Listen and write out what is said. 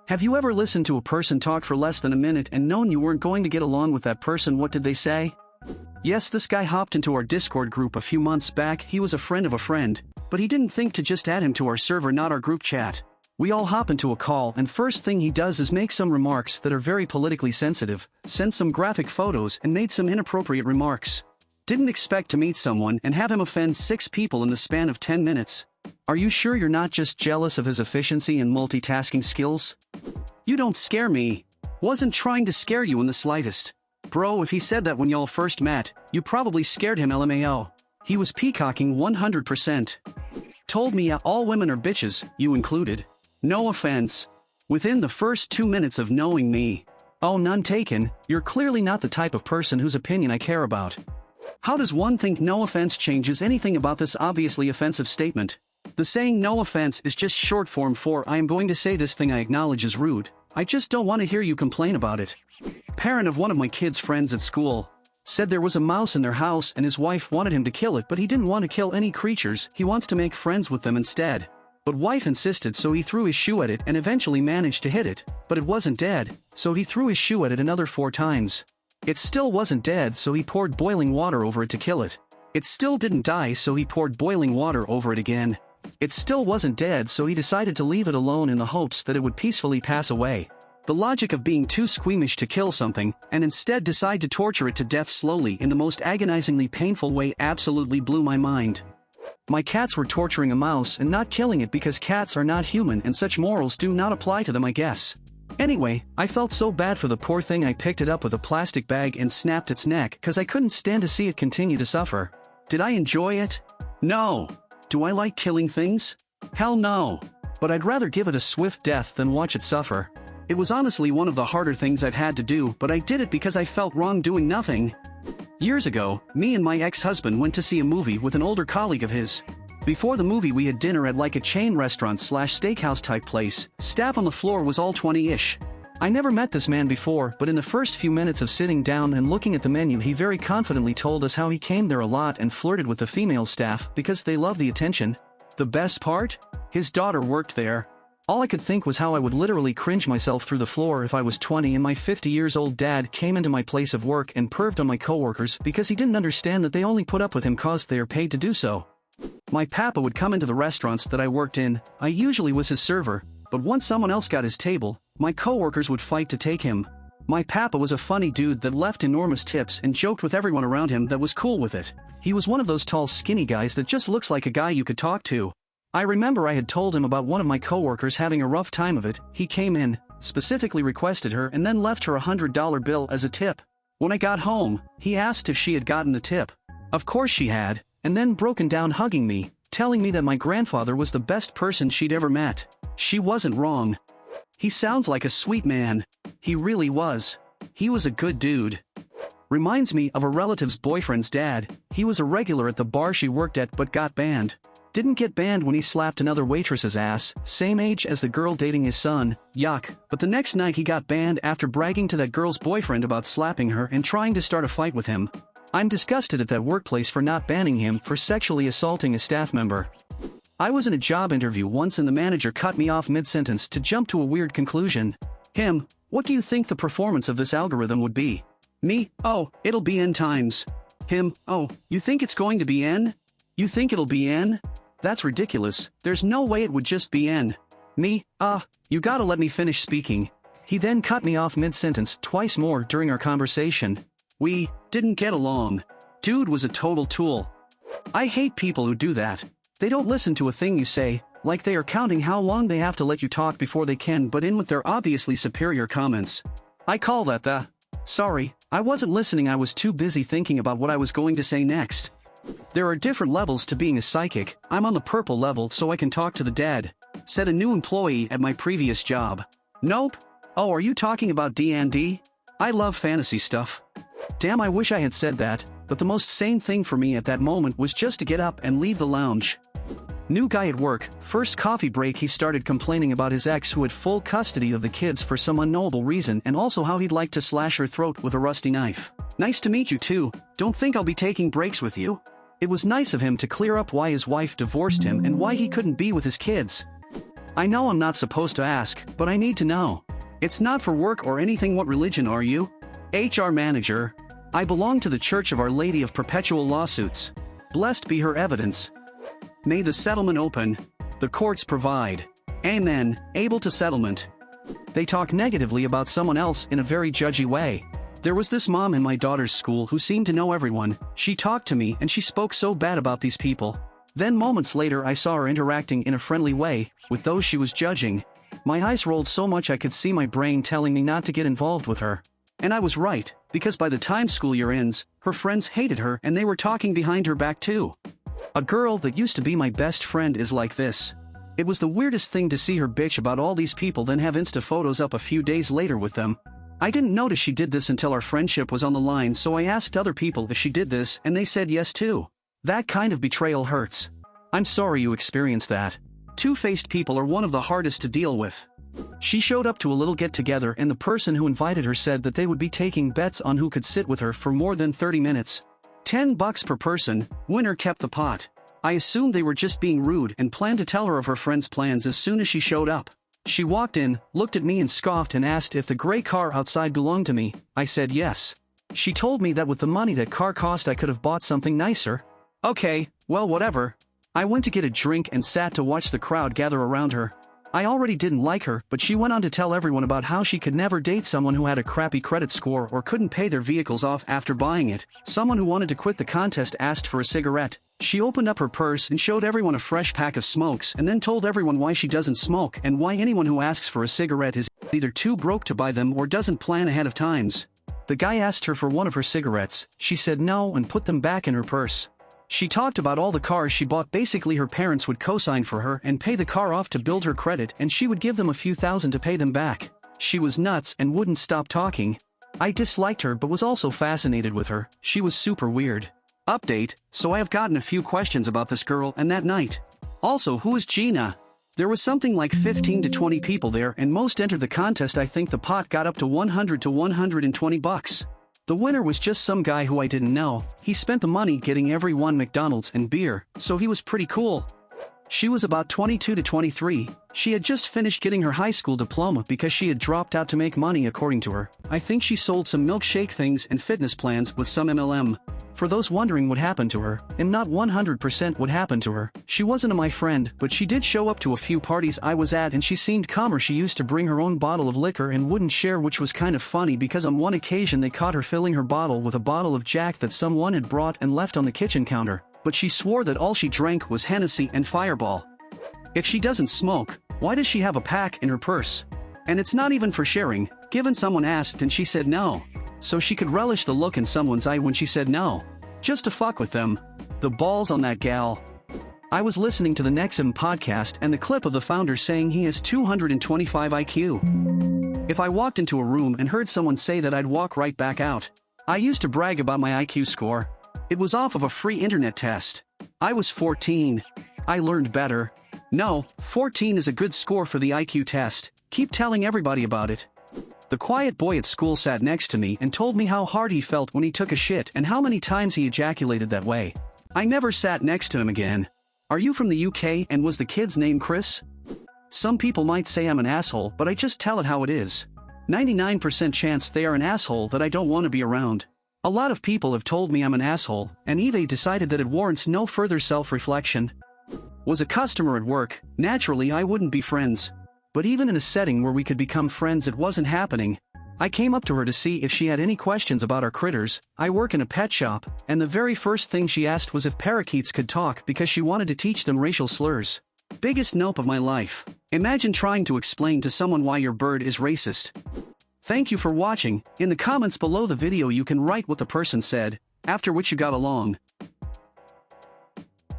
Have you ever listened to a person talk for less than a minute and known you weren't going to get along with that person? What did they say? Yes, this guy hopped into our Discord group a few months back. He was a friend of a friend, but he didn't think to just add him to our server, not our group chat. We all hop into a call and first thing he does is make some remarks that are very politically sensitive, send some graphic photos and made some inappropriate remarks. Didn't expect to meet someone and have him offend 6 people in the span of 10 minutes. Are you sure you're not just jealous of his efficiency and multitasking skills? You don't scare me. Wasn't trying to scare you in the slightest. Bro, if he said that when y'all first met, you probably scared him. LMAO. He was peacocking 100%. Told me all women are bitches, you included. No offense. Within the first 2 minutes of knowing me. Oh, none taken, you're clearly not the type of person whose opinion I care about. How does one think no offense changes anything about this obviously offensive statement? The saying no offense is just short form for I am going to say this thing I acknowledge is rude. I just don't want to hear you complain about it. Parent of one of my kids' friends at school said there was a mouse in their house and his wife wanted him to kill it, but he didn't want to kill any creatures, he wants to make friends with them instead. But wife insisted, so he threw his shoe at it and eventually managed to hit it, but it wasn't dead, so he threw his shoe at it another 4 times. It still wasn't dead, so he poured boiling water over it to kill it. It still didn't die, so he poured boiling water over it again. It still wasn't dead, so he decided to leave it alone in the hopes that it would peacefully pass away. The logic of being too squeamish to kill something, and instead decide to torture it to death slowly in the most agonizingly painful way absolutely blew my mind. My cats were torturing a mouse and not killing it because cats are not human and such morals do not apply to them, I guess. Anyway, I felt so bad for the poor thing I picked it up with a plastic bag and snapped its neck cause I couldn't stand to see it continue to suffer. Did I enjoy it? No. Do I like killing things? Hell no. But I'd rather give it a swift death than watch it suffer. It was honestly one of the harder things I've had to do, but I did it because I felt wrong doing nothing. Years ago, me and my ex-husband went to see a movie with an older colleague of his. Before the movie we had dinner at like a chain restaurant / steakhouse type place. Staff on the floor was all 20-ish. I never met this man before, but in the first few minutes of sitting down and looking at the menu he very confidently told us how he came there a lot and flirted with the female staff because they love the attention. The best part? His daughter worked there. All I could think was how I would literally cringe myself through the floor if I was 20 and my 50-years-old dad came into my place of work and perved on my coworkers because he didn't understand that they only put up with him cause they are paid to do so. My papa would come into the restaurants that I worked in. I usually was his server, but once someone else got his table, my coworkers would fight to take him. My papa was a funny dude that left enormous tips and joked with everyone around him that was cool with it. He was one of those tall skinny guys that just looks like a guy you could talk to. I remember I had told him about one of my coworkers having a rough time of it. He came in, specifically requested her and then left her a $100 bill as a tip. When I got home, he asked if she had gotten the tip. Of course she had, and then broken down hugging me, telling me that my grandfather was the best person she'd ever met. She wasn't wrong. He sounds like a sweet man. He really was. He was a good dude. Reminds me of a relative's boyfriend's dad. He was a regular at the bar she worked at but got banned. Didn't get banned when he slapped another waitress's ass, same age as the girl dating his son, yuck, but the next night he got banned after bragging to that girl's boyfriend about slapping her and trying to start a fight with him. I'm disgusted at that workplace for not banning him for sexually assaulting a staff member. I was in a job interview once and the manager cut me off mid-sentence to jump to a weird conclusion. Him, what do you think the performance of this algorithm would be? Me, oh, it'll be N times. Him, oh, you think it's going to be N? You think it'll be N? That's ridiculous, there's no way it would just be N. Me, you gotta let me finish speaking. He then cut me off mid-sentence twice more during our conversation. We didn't get along. Dude was a total tool. I hate people who do that. They don't listen to a thing you say, like they are counting how long they have to let you talk before they can butt in with their obviously superior comments. I call that the, sorry, I wasn't listening, I was too busy thinking about what I was going to say next. There are different levels to being a psychic. I'm on the purple level so I can talk to the dead, said a new employee at my previous job. Nope. Oh, are you talking about D&D? I love fantasy stuff. Damn, I wish I had said that, but the most sane thing for me at that moment was just to get up and leave the lounge. New guy at work, first coffee break he started complaining about his ex who had full custody of the kids for some unknowable reason and also how he'd like to slash her throat with a rusty knife. Nice to meet you too, don't think I'll be taking breaks with you. It was nice of him to clear up why his wife divorced him and why he couldn't be with his kids. I know I'm not supposed to ask, but I need to know. It's not for work or anything. What religion are you? HR manager. I belong to the Church of Our Lady of Perpetual Lawsuits. Blessed be her evidence. May the settlement open. The courts provide. Amen. Able to settlement. They talk negatively about someone else in a very judgy way. There was this mom in my daughter's school who seemed to know everyone. She talked to me and she spoke so bad about these people. Then moments later I saw her interacting in a friendly way with those she was judging. My eyes rolled so much I could see my brain telling me not to get involved with her. And I was right, because by the time school year ends, her friends hated her and they were talking behind her back too. A girl that used to be my best friend is like this. It was the weirdest thing to see her bitch about all these people then have Insta photos up a few days later with them. I didn't notice she did this until our friendship was on the line, so I asked other people if she did this and they said yes too. That kind of betrayal hurts. I'm sorry you experienced that. Two-faced people are one of the hardest to deal with. She showed up to a little get-together and the person who invited her said that they would be taking bets on who could sit with her for more than 30 minutes. $10 per person, winner kept the pot. I assumed they were just being rude and planned to tell her of her friend's plans as soon as she showed up. She walked in, looked at me and scoffed and asked if the gray car outside belonged to me. I said yes. She told me that with the money that car cost I could have bought something nicer. Okay, well whatever. I went to get a drink and sat to watch the crowd gather around her. I already didn't like her, but she went on to tell everyone about how she could never date someone who had a crappy credit score or couldn't pay their vehicles off after buying it. Someone who wanted to quit the contest asked for a cigarette. She opened up her purse and showed everyone a fresh pack of smokes and then told everyone why she doesn't smoke and why anyone who asks for a cigarette is either too broke to buy them or doesn't plan ahead of times. The guy asked her for one of her cigarettes. She said no and put them back in her purse. She talked about all the cars she bought. Basically her parents would co-sign for her and pay the car off to build her credit and she would give them a few thousand to pay them back. She was nuts and wouldn't stop talking. I disliked her but was also fascinated with her. She was super weird. Update, so I have gotten a few questions about this girl and that night. Also, who is Gina? There was something like 15 to 20 people there and most entered the contest. I think the pot got up to 100 to 120 bucks. The winner was just some guy who I didn't know. He spent the money getting everyone McDonald's and beer, so he was pretty cool. She was about 22 to 23. She had just finished getting her high school diploma because she had dropped out to make money according to her. I think she sold some milkshake things and fitness plans with some MLM. For those wondering what happened to her, and not 100% what happened to her, she wasn't my friend, but she did show up to a few parties I was at and she seemed calmer. She used to bring her own bottle of liquor and wouldn't share, which was kind of funny because on one occasion they caught her filling her bottle with a bottle of Jack that someone had brought and left on the kitchen counter, but she swore that all she drank was Hennessy and Fireball. If she doesn't smoke, why does she have a pack in her purse? And it's not even for sharing, given someone asked and she said no. So she could relish the look in someone's eye when she said no. Just to fuck with them. The balls on that gal. I was listening to the Nexum podcast and the clip of the founder saying he has 225 IQ. If I walked into a room and heard someone say that, I'd walk right back out. I used to brag about my IQ score. It was off of a free internet test. I was 14. I learned better. No, 14 is a good score for the IQ test. Keep telling everybody about it. The quiet boy at school sat next to me and told me how hard he felt when he took a shit and how many times he ejaculated that way. I never sat next to him again. Are you from the UK and was the kid's name Chris? Some people might say I'm an asshole, but I just tell it how it is. 99% chance they are an asshole that I don't want to be around. A lot of people have told me I'm an asshole, and Eve decided that it warrants no further self-reflection. Was a customer at work, naturally I wouldn't be friends. But even in a setting where we could become friends, it wasn't happening. I came up to her to see if she had any questions about our critters. I work in a pet shop, and the very first thing she asked was if parakeets could talk because she wanted to teach them racial slurs. Biggest nope of my life. Imagine trying to explain to someone why your bird is racist. Thank you for watching. In the comments below the video you can write what the person said, after which you got along.